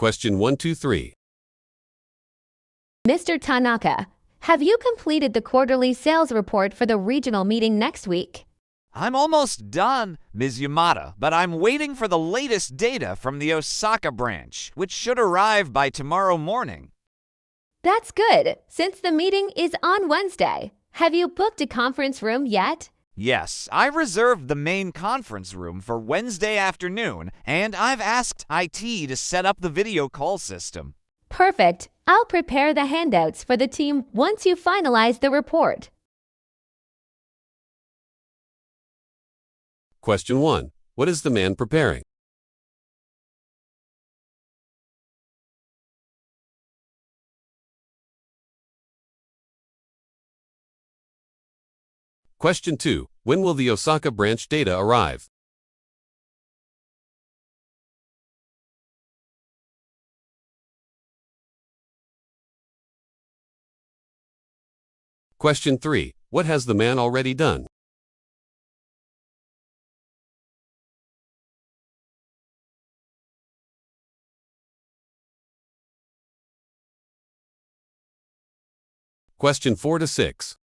Question 1, 2, 3. Mr. Tanaka, have you completed the quarterly sales report for the regional meeting next week? I'm almost done, Ms. Yamada, but I'm waiting for the latest data from the Osaka branch, which should arrive by tomorrow morning. That's good, since the meeting is on Wednesday. Have you booked a conference room yet? Yes, I reserved the main conference room for Wednesday afternoon, and I've asked IT to set up the video call system. Perfect. I'll prepare the handouts for the team once you finalize the report. Question 1. What is the man preparing? Question 2. When will the Osaka branch data arrive? Question 3. What has the man already done? Question 4 to 6.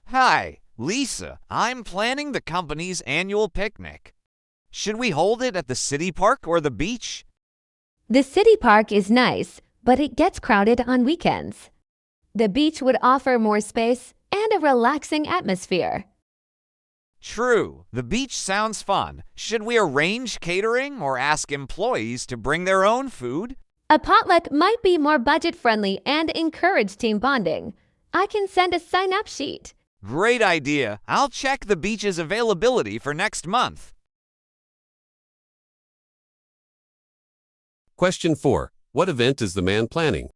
Hi, Lisa. I'm planning the company's annual picnic. Should we hold it at the city park or the beach? The city park is nice, but it gets crowded on weekends. The beach would offer more space and a relaxing atmosphere. True, the beach sounds fun. Should we arrange catering or ask employees to bring their own food? A potluck might be more budget-friendly and encourage team bonding. I can send a sign-up sheet. Great idea. I'll check the beach's availability for next month. Question 4. What event is the man planning?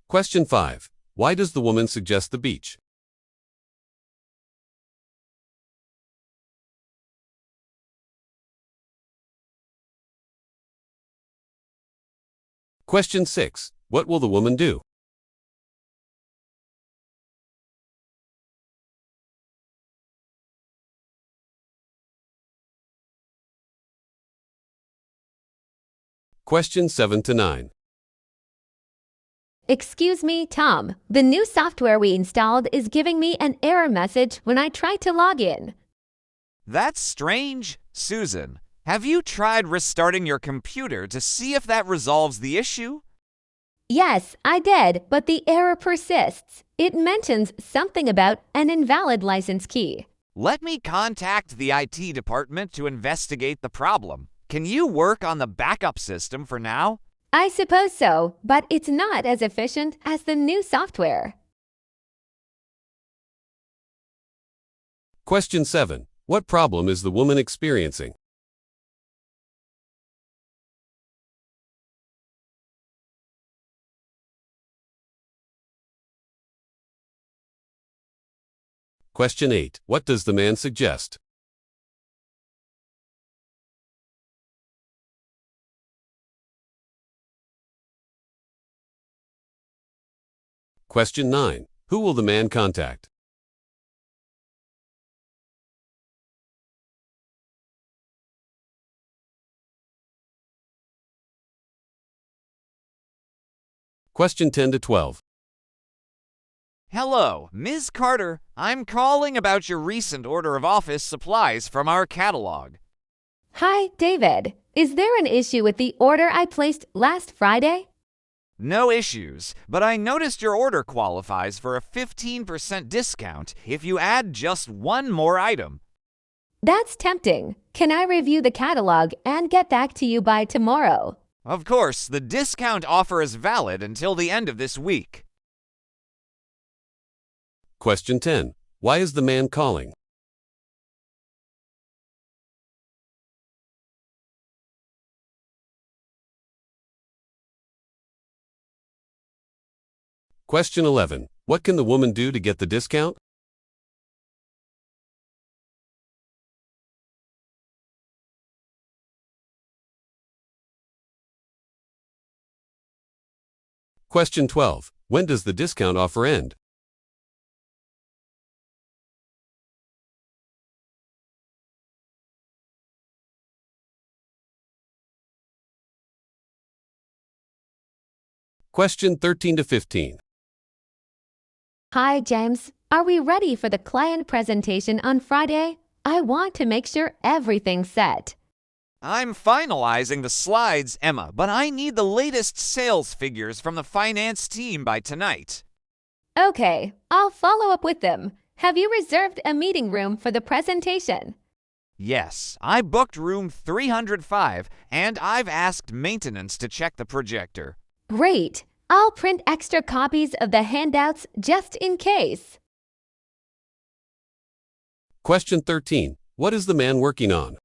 Question 5. Why does the woman suggest the beach? Question 6. What will the woman do? Question 7 to 9. Excuse me, Tom. The new software we installed is giving me an error message when I try to log in. That's strange. Susan, have you tried restarting your computer to see if that resolves the issue? Yes, I did, but the error persists. It mentions something about an invalid license key. Let me contact the IT department to investigate the problem. Can you work on the backup system for now? I suppose so, but it's not as efficient as the new software. Question 7. What problem is the woman experiencing? Question 8. What does the man suggest? Question 9. Who will the man contact? Question 10 to 12. Hello, Ms. Carter. I'm calling about your recent order of office supplies from our catalog. Hi, David. Is there an issue with the order I placed last Friday? No issues, but I noticed your order qualifies for a 15% discount if you add just one more item. That's tempting. Can I review the catalog and get back to you by tomorrow? Of course, the discount offer is valid until the end of this week. Question 10. Why is the man calling? Question 11. What can the woman do to get the discount? Question 12. When does the discount offer end? Question 13 to 15. Hi, James. Are we ready for the client presentation on Friday? I want to make sure everything's set. I'm finalizing the slides, Emma, but I need the latest sales figures from the finance team by tonight. Okay, I'll follow up with them. Have you reserved a meeting room for the presentation? Yes, I booked room 305, and I've asked maintenance to check the projector. Great. I'll print extra copies of the handouts just in case. Question 13. What is the man working on?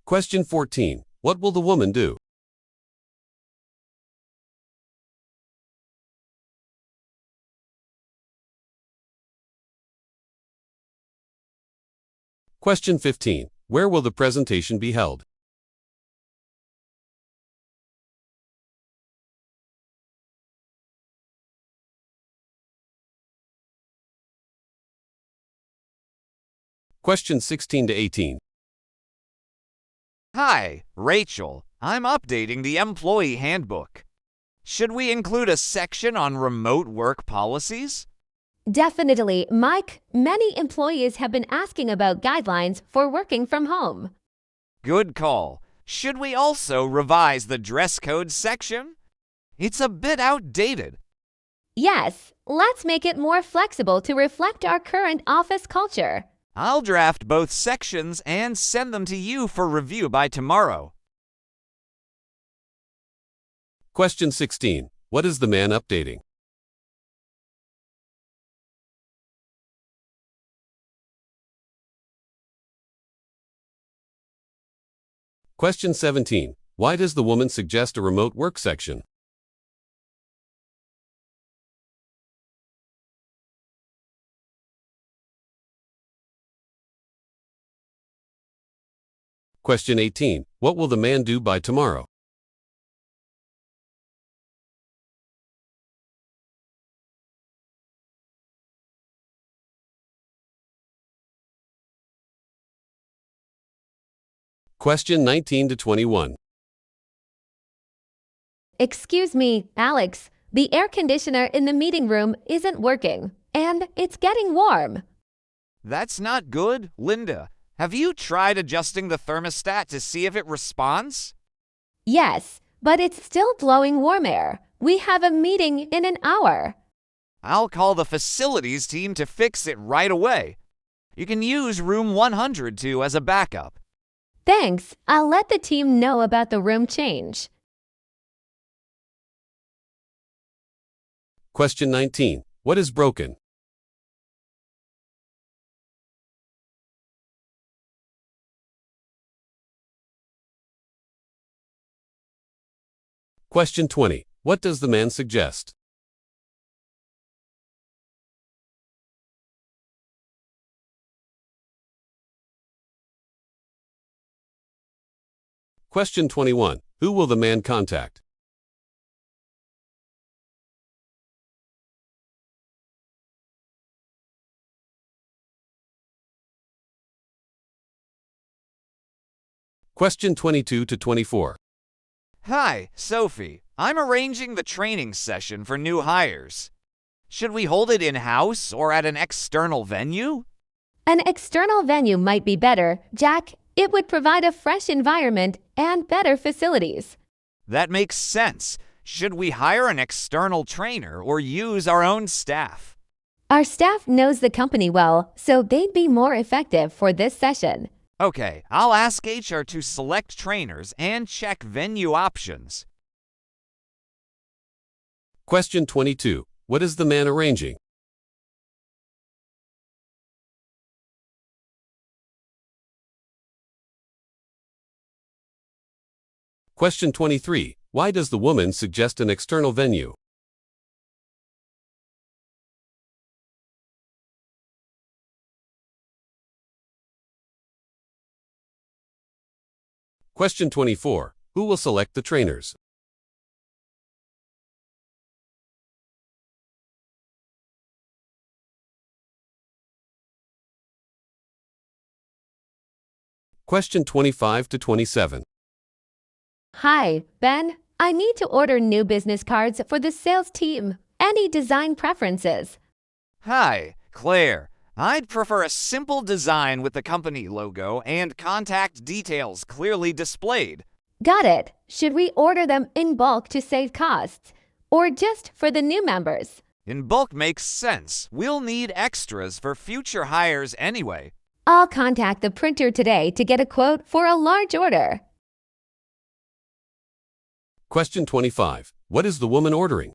Question 14. What will the woman do? Question 15. Where will the presentation be held? Question 16 to 18. Hi, Rachel. I'm updating the employee handbook. Should we include a section on remote work policies? Definitely, Mike. Many employees have been asking about guidelines for working from home. Good call. Should we also revise the dress code section? It's a bit outdated. Yes, let's make it more flexible to reflect our current office culture. I'll draft both sections and send them to you for review by tomorrow. Question 16. What is the man updating? Question 17. Why does the woman suggest a remote work section? Question 18. What will the man do by tomorrow? Question 19 to 21. Excuse me, Alex. The air conditioner in the meeting room isn't working, and it's getting warm. That's not good, Linda. Have you tried adjusting the thermostat to see if it responds? Yes, but it's still blowing warm air. We have a meeting in an hour. I'll call the facilities team to fix it right away. You can use room 102 as a backup. Thanks. I'll let the team know about the room change. Question 19. What is broken? Question 20. What does the man suggest? Question 21. Who will the man contact? Question 22 to 24. Hi, Sophie. I'm arranging the training session for new hires. Should we hold it in-house or at an external venue? An external venue might be better, Jack. It would provide a fresh environment and better facilities. That makes sense. Should we hire an external trainer or use our own staff? Our staff knows the company well, so they'd be more effective for this session. Okay, I'll ask HR to select trainers and check venue options. Question 22. What is the man arranging? Question 23. Why does the woman suggest an external venue? Question 24. Who will select the trainers? Question 25 to 27. Hi, Ben. I need to order new business cards for the sales team. Any design preferences? Hi, Claire. I'd prefer a simple design with the company logo and contact details clearly displayed. Got it. Should we order them in bulk to save costs? Or just for the new members? In bulk makes sense. We'll need extras for future hires anyway. I'll contact the printer today to get a quote for a large order. Question 25. What is the woman ordering?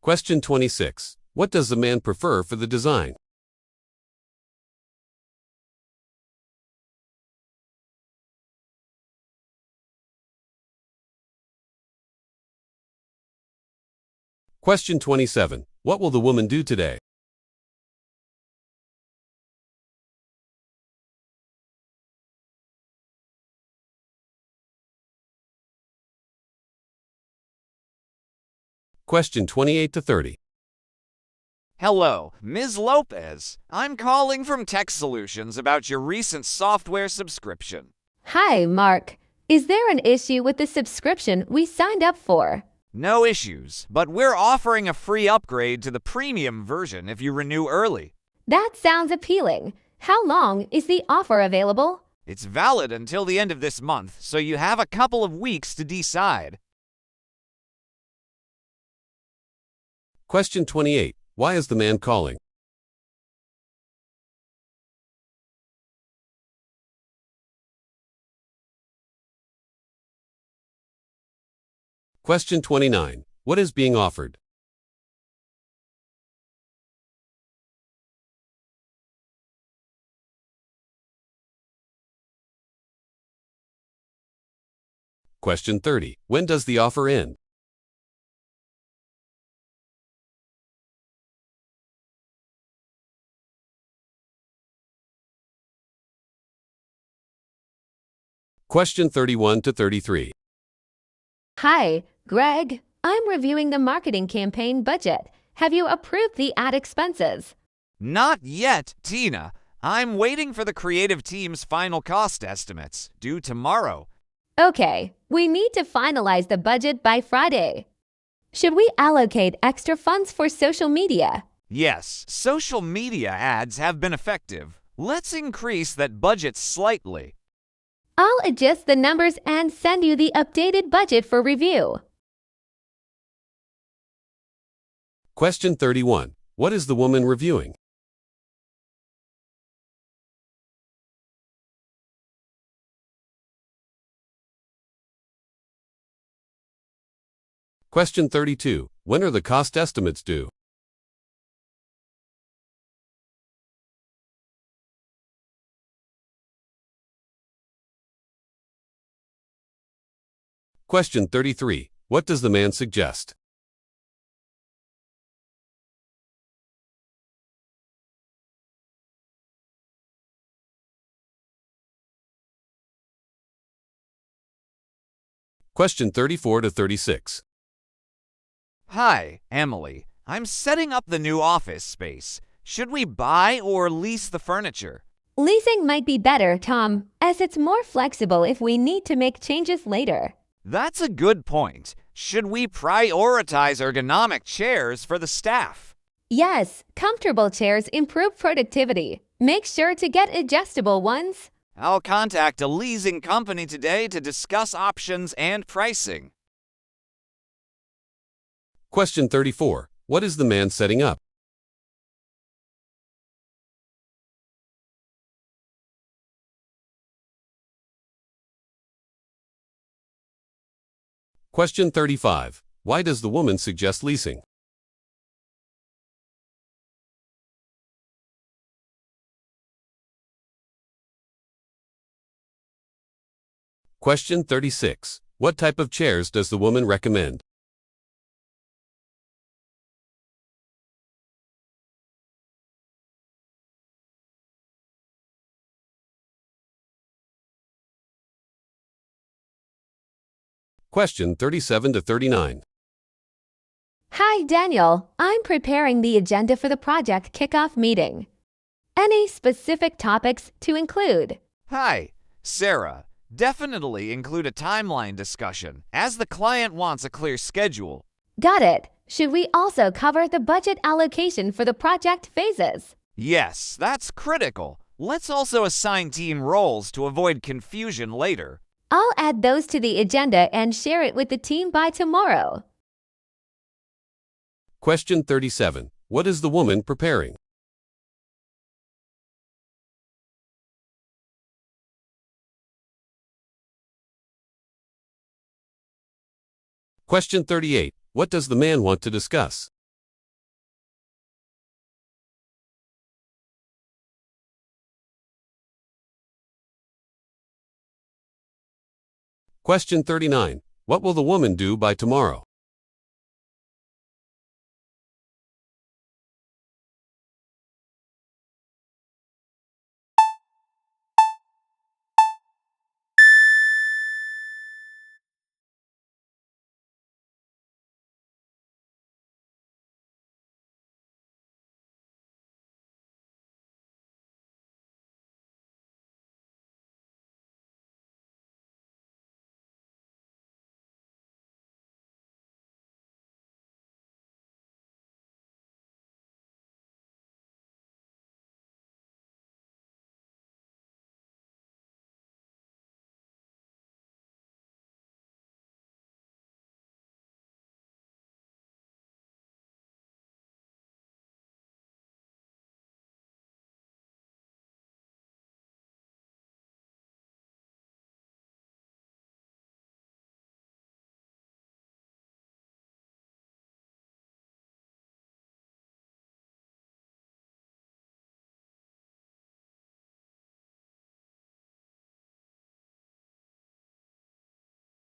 Question 26. What does the man prefer for the design? Question 27. What will the woman do today? Question 28 to 30. Hello, Ms. Lopez. I'm calling from Tech Solutions about your recent software subscription. Hi, Mark. Is there an issue with the subscription we signed up for? No issues, but we're offering a free upgrade to the premium version if you renew early. That sounds appealing. How long is the offer available? It's valid until the end of this month, so you have a couple of weeks to decide. Question 28. Why is the man calling? Question 29. What is being offered? Question 30. When does the offer end? Question 31 to 33. Hi, Greg. I'm reviewing the marketing campaign budget. Have you approved the ad expenses? Not yet, Tina. I'm waiting for the creative team's final cost estimates, due tomorrow. Okay, we need to finalize the budget by Friday. Should we allocate extra funds for social media? Yes, social media ads have been effective. Let's increase that budget slightly. I'll adjust the numbers and send you the updated budget for review. Question 31. What is the woman reviewing? Question 32. When are the cost estimates due? Question 33. What does the man suggest? Question 34 to 36. Hi, Emily. I'm setting up the new office space. Should we buy or lease the furniture? Leasing might be better, Tom, as it's more flexible if we need to make changes later. That's a good point. Should we prioritize ergonomic chairs for the staff? Yes, comfortable chairs improve productivity. Make sure to get adjustable ones. I'll contact a leasing company today to discuss options and pricing. Question 34. What is the man setting up? Question 35. Why does the woman suggest leasing? Question 36. What type of chairs does the woman recommend? Question 37 to 39. Hi, Daniel. I'm preparing the agenda for the project kickoff meeting. Any specific topics to include? Hi, Sarah. Definitely include a timeline discussion, as the client wants a clear schedule. Got it. Should we also cover the budget allocation for the project phases? Yes, that's critical. Let's also assign team roles to avoid confusion later. I'll add those to the agenda and share it with the team by tomorrow. Question 37. What is the woman preparing? Question 38. What does the man want to discuss? Question 39. What will the woman do by tomorrow?